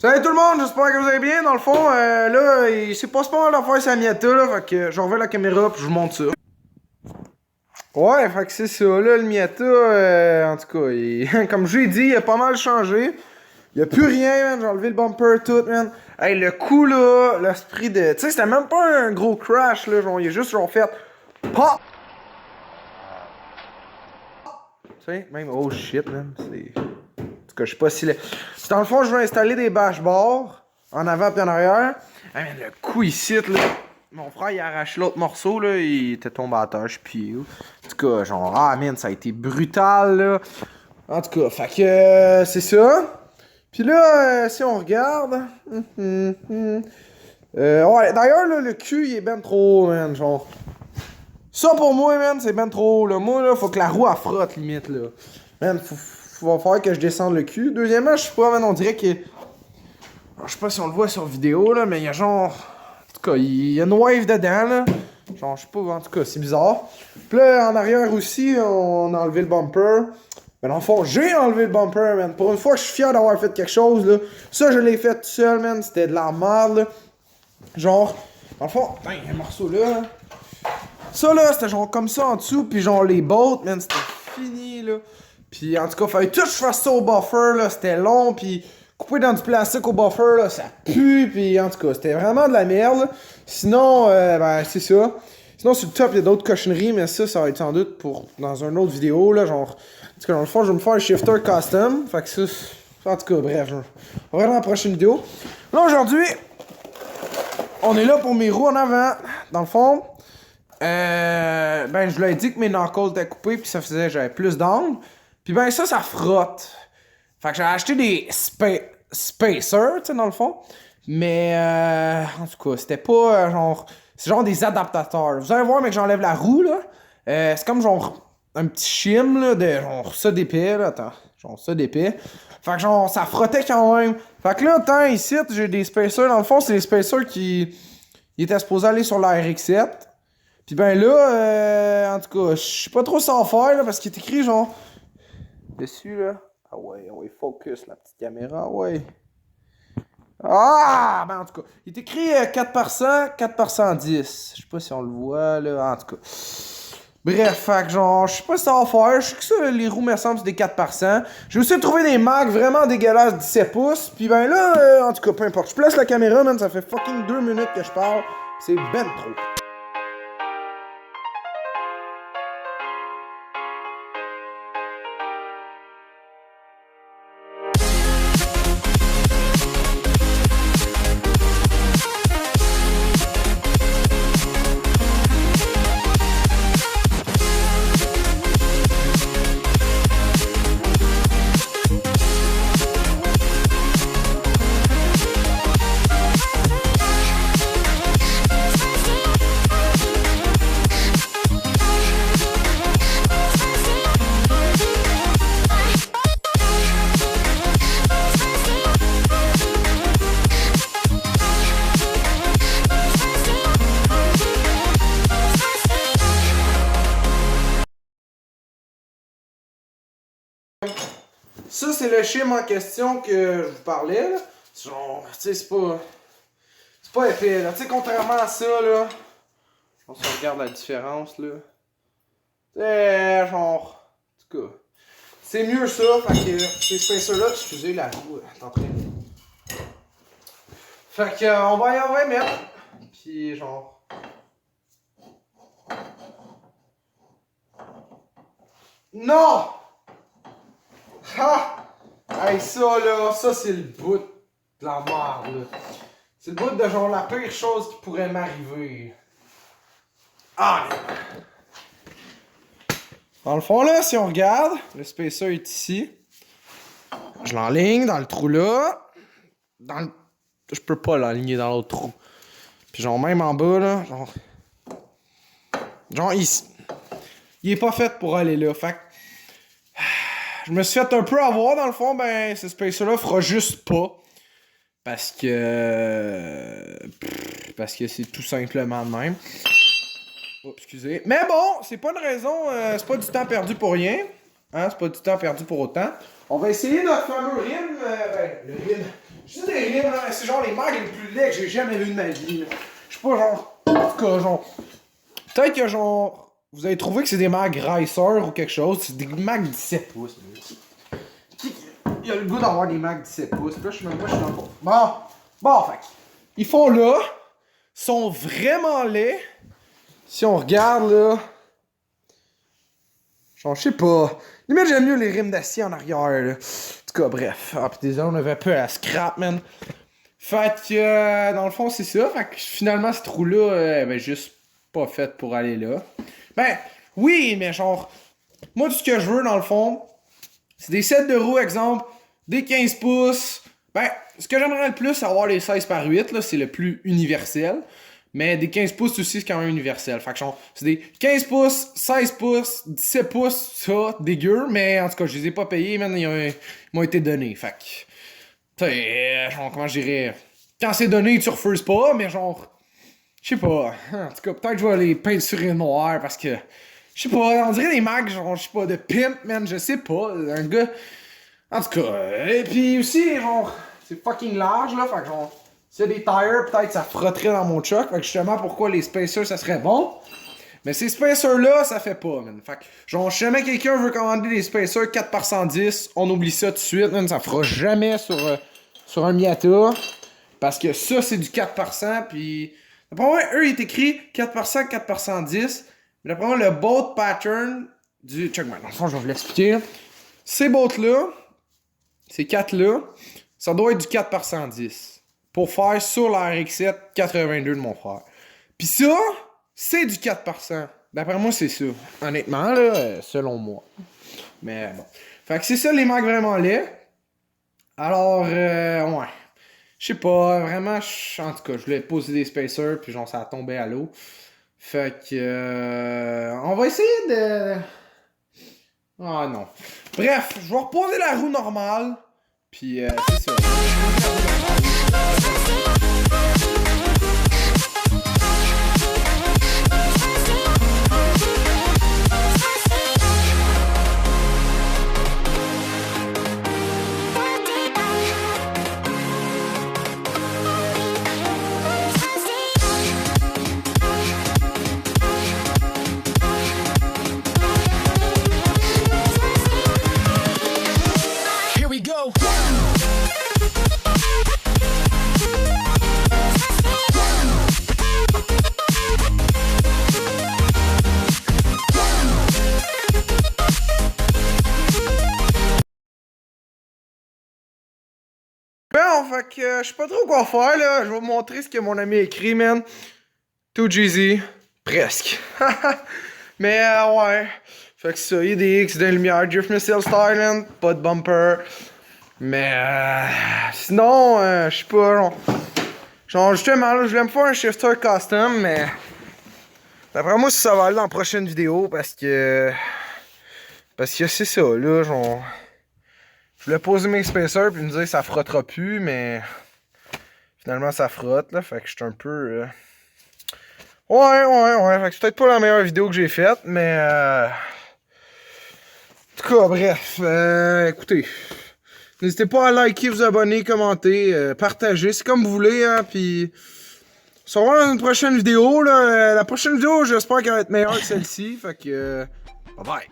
Salut tout le monde, j'espère que vous allez bien. Dans le fond, là, il s'est passé pas mal d'affaires sur la Miata, là, fait que je reviens la caméra puis je vous montre ça. Ouais, fait que c'est ça, là, le Miata, en tout cas, comme je l'ai dit, il a pas mal changé. Il y a plus rien, man, j'ai enlevé le bumper, tout, man. Hey, le coup, là, l'esprit de... Tu sais, c'était même pas un gros crash, là, genre, il a juste, genre, fait... Pop! Tu sais, même, oh shit, man, c'est... En tout cas, je sais pas si... Dans le fond, je vais installer des bâches-barres en avant et en arrière. Ah, mais le coup ici, là, mon frère, il a arraché l'autre morceau, là, il était tombé à terre, je puis où. En tout cas, genre, ah, man, ça a été brutal, là. En tout cas, fait que, c'est ça. Puis là, si on regarde... ouais, d'ailleurs, là, le cul, il est ben trop, man, genre... Ça, pour moi, man, c'est ben trop, là. Moi, là, faut que la roue, elle frotte, limite, là. Man, va falloir que je descende le cul. Deuxièmement, je sais pas, man, on dirait que... Je sais pas si on le voit sur vidéo, là, mais il y a genre... En tout cas, il y a une wave dedans, là. Genre, je sais pas, en tout cas, c'est bizarre. Puis là, en arrière aussi, on a enlevé le bumper. Mais dans le fond, j'ai enlevé le bumper, man. Pour une fois, je suis fier d'avoir fait quelque chose, là. Ça, je l'ai fait tout seul, man. C'était de la merde, là. Genre, dans le fond... Putain, il y a un morceau là, là. Ça, là, c'était genre comme ça en dessous. Puis genre, les bottes, man, c'était fini, là. Puis en tout cas, fallait tout que je fasse ça au buffer, là, c'était long, puis couper dans du plastique au buffer, là, ça pue, puis en tout cas, c'était vraiment de la merde, là. Sinon, ben, c'est ça. Sinon, sur le top, il y a d'autres cochonneries, mais ça va être sans doute pour dans une autre vidéo, là, genre... En tout cas, dans le fond, je vais me faire un shifter custom, fait que ça... En tout cas, bref, on va voir dans la prochaine vidéo. Là, aujourd'hui, on est là pour mes roues en avant. Dans le fond, ben, je lui ai dit que mes knuckles étaient coupés, puis ça faisait j'avais plus d'angles. Puis ben ça frotte. Fait que j'ai acheté des spacers, tu sais, dans le fond. Mais en tout cas, c'était pas genre... C'est genre des adaptateurs. Vous allez voir, mais que j'enlève la roue, là. C'est comme genre un petit chim, là, de genre ça d'épais, là. Attends, genre ça d'épais. Fait que genre, ça frottait quand même. Fait que là, attends, ici, j'ai des spacers. Dans le fond, c'est des spacers qui... Ils étaient supposés aller sur la RX-7. Puis ben là, en tout cas, je sais pas trop ça en faire, là, parce qu'il est écrit genre... Dessus, là. Ah ouais, focus, la petite caméra, ouais. Ah! Ben en tout cas, il est écrit 4 par 100, 4 par 110. Je sais pas si on le voit, là. En tout cas. Bref, fait que genre, je sais pas si ça va faire. Je sais que ça, les roues me ressemblent, c'est des 4 par 100. J'ai aussi trouvé des marques vraiment dégueulasses 17 pouces. Puis ben là, en tout cas, peu importe. Je place la caméra, man. Ça fait fucking 2 minutes que je parle. C'est ben trop. Ça, c'est le chim en question que je vous parlais, là. Genre, tu sais, c'est pas... C'est pas épais, là. Tu sais, contrairement à ça, là... On se regarde la différence, là. Tu sais, genre... En tout cas... C'est mieux ça, fait que... Ces spacers-là, excusez, la roue est en train de... Fait que, on va y mettre. Puis, genre... Non! Ha! Hey, ça là, ça c'est le bout de la merde là. C'est le bout de genre la pire chose qui pourrait m'arriver. Ah! Dans le fond là, si on regarde, le spacer est ici. Je l'enligne dans le trou là. Je peux pas l'enligner dans l'autre trou. Puis genre même en bas là, genre ici. Il est pas fait pour aller là, fait que... Je me suis fait un peu avoir, dans le fond, ben, ce spacer-là fera juste pas. Parce que... Parce que c'est tout simplement de même. Oh, excusez. Mais bon, c'est pas une raison, c'est pas du temps perdu pour rien. Hein, c'est pas du temps perdu pour autant. On va essayer notre fameux rythme, ben, le rythme. Juste des rimes, là, c'est genre les mags les plus laids que j'ai jamais vus de ma vie. Je sais pas, genre. En tout cas, genre. Peut-être que, genre. Vous avez trouvé que c'est des mags Ricer ou quelque chose. C'est des mags 17 pouces. Il y a le goût d'avoir des mags 17 pouces. Là, je suis même pas, je suis encore. Bon, fait. Ils font là. Sont vraiment laids. Si on regarde, là. Genre, je sais pas. Limite, j'aime mieux les rimes d'acier en arrière, là. En tout cas, bref. Ah, pis déjà, on avait un peu à scrap, man. Fait que, dans le fond, c'est ça. Fait que finalement, ce trou-là, ben, juste pas fait pour aller là. Ben, oui, mais genre, moi, tout ce que je veux, dans le fond, c'est des sets de roues, exemple, des 15 pouces. Ben, ce que j'aimerais le plus, c'est avoir les 16 par 8, là, c'est le plus universel. Mais des 15 pouces aussi, c'est quand même universel. Fait que genre, c'est des 15 pouces, 16 pouces, 17 pouces, ça, dégueu. Mais en tout cas, je les ai pas payés, man, ils m'ont été donnés. Fait que, genre, comment je dirais, quand c'est donné, tu refuses pas, mais genre, je sais pas. En tout cas, peut-être que je vais les peinturer noir parce que, je sais pas, on dirait des mags, genre, je sais pas, de pimp, man, je sais pas. Un gars, en tout cas, et puis aussi, genre, c'est fucking large, là, fait que genre, s'il y a des tires, peut-être que ça frotterait dans mon truck. Fait que justement, pourquoi les spacers, ça serait bon. Mais ces spacers-là, ça fait pas, man. Fait que, genre, si jamais quelqu'un veut commander des spacers 4x110, on oublie ça tout de suite, man. Ça fera jamais sur un Miata. Parce que ça, c'est du 4x100, puis... D'après moi, eux, il est écrit 4x100, 4x110. Mais d'après moi, le boat pattern du... Check, man, dans le fond, je vais vous l'expliquer. Ces boats-là, ces 4-là, ça doit être du 4x110. Pour faire sur la RX-7 82 de mon frère. Pis ça, c'est du 4%. D'après moi, c'est ça. Honnêtement, là, selon moi. Mais bon. Fait que c'est ça les mags vraiment laids. Alors, ouais. Je sais pas, vraiment, en tout cas, je voulais poser des spacers, puis genre, ça a tombé à l'eau. Fait que, on va essayer de... Ah non. Bref, je vais reposer la roue normale, puis c'est ça. Bon, fait que je sais pas trop quoi faire, là. Je vais vous montrer ce que mon ami a écrit, man. Too Jeezy. Presque. Mais, ouais. Fait que ça, IDX, des lumières, Drift Missile Styling, pas de bumper. Mais, sinon, je sais pas, genre, justement, là, je voulais me faire un shifter custom, mais... D'après moi, ça va aller dans la prochaine vidéo, parce que c'est ça, là, genre... Je voulais poser mes spacers puis me dire que ça frottera plus, mais finalement ça frotte, là. Fait que j'étais un peu... Ouais. Fait que c'est peut-être pas la meilleure vidéo que j'ai faite, mais... En tout cas, bref. Écoutez. N'hésitez pas à liker, vous abonner, commenter, partager. C'est comme vous voulez, hein. Puis... On se revoit dans une prochaine vidéo, là. La prochaine vidéo, j'espère qu'elle va être meilleure que celle-ci. Fait que... bye bye.